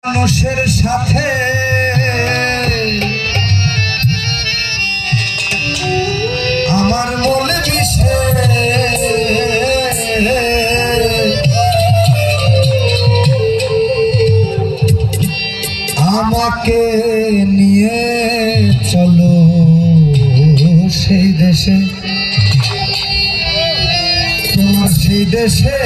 মানুষের সাথে আমার বলে মিশে আমাকে নিয়ে চলো সেই দেশে, তোমার সেই দেশে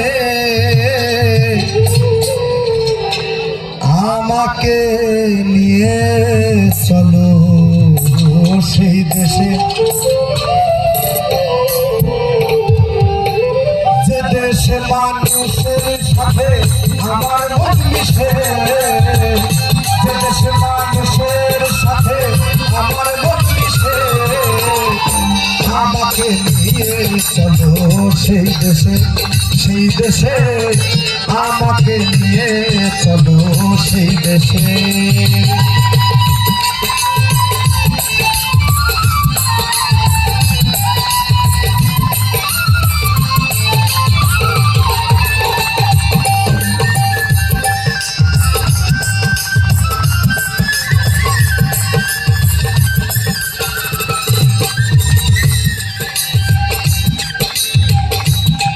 আমাকে নিয়ে চলো সেই দেশে, যে দেশে মানুষের সাথে আমার মন মিশে, যে দেশে মানুষের সাথে আমার মন মিশে আমাকে নিয়ে চলো সেই দেশে, সেই দেশে আমাকে নিয়ে চলো সেই দেশে।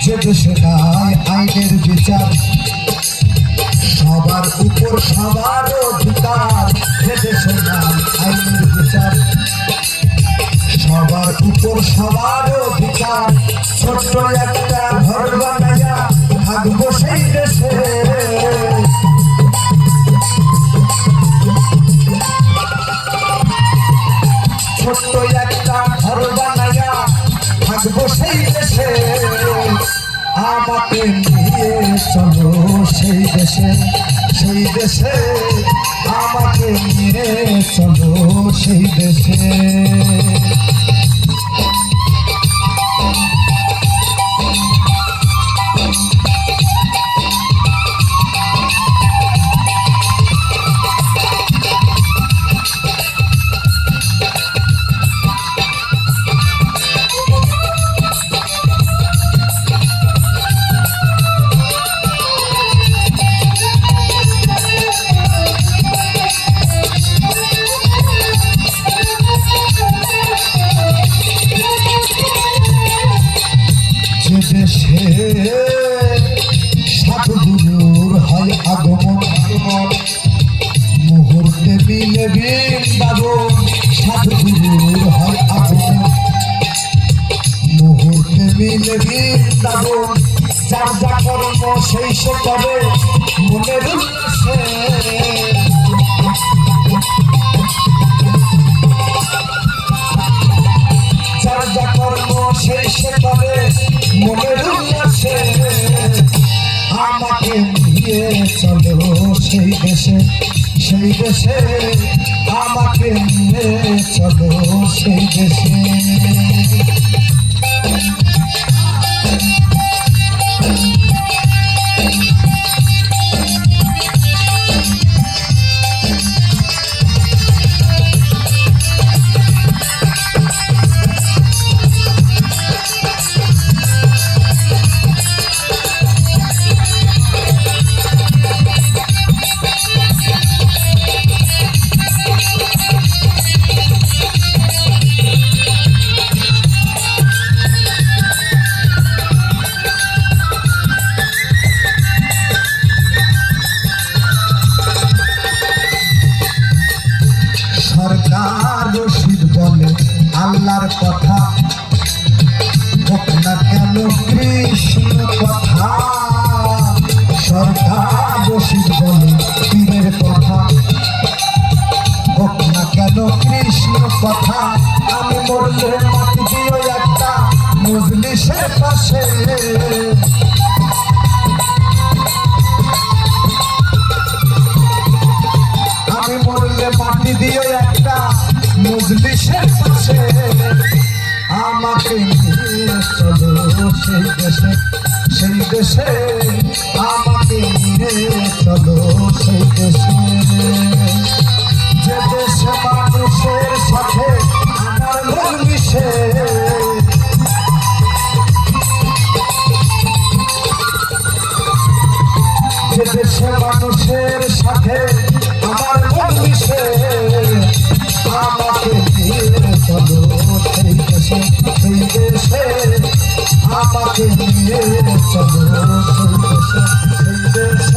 যে দেশে নাই আইনের বিচার, সবার উপর সবার অধিকার, যে দেশে নাই আইনের বিচার, সবার উপর সবার অধিকার, ছোট্ট একটা ঘর বানাইয়া থাকবো সেই দেশে, ছোট্ট একটা ঘর বানাইয়া থাকবো সেই দেশে, আমাকে নিয়ে চলো সেই দেশে, সেই দেশে আমাকে নিয়ে চলো সেই দেশে। দেশে সাধুগুরুর হয় আগমন, মুহূর্তে মিলে বৃন্দাবন, সাধুগুরুর হয় আগমন, মুহূর্তে মিলে বৃন্দাবন, যার যা কর্ম সেই সে করে মনের উল্লাসে, যার যা কর্ম সেই সে করে মনের উল্লাসে, আমাকে নিয়ে চলো সেই দেশে, সেই দেশে আমাকে নিয়ে চলো সেই দেশে। সরকার রশিদ বলে আল্লাহর কথা, হোক না কেন কৃষ্ণ কথা, সরকার রশিদ বলে পীরের কথা, হোক না কেন কৃষ্ণ কথা, আমি মরলে মাটি দিও একটা মজলিসের পাশে, আমি মরলে মাটি দিও একটা মজলিসের পাশে, আমাকে নিয়ে চলো সেই দেশে, সেই দেশে আমাকে নিয়ে চলো সেই দেশে, যে দেশে মানুষের সাথে আমার মন মিশে, যে দেশে মানুষের সাথে কোন বিষে আমাকে নিয়ে চলো সেই দেশে আমাকে নিয়ে চলো সেই দেশে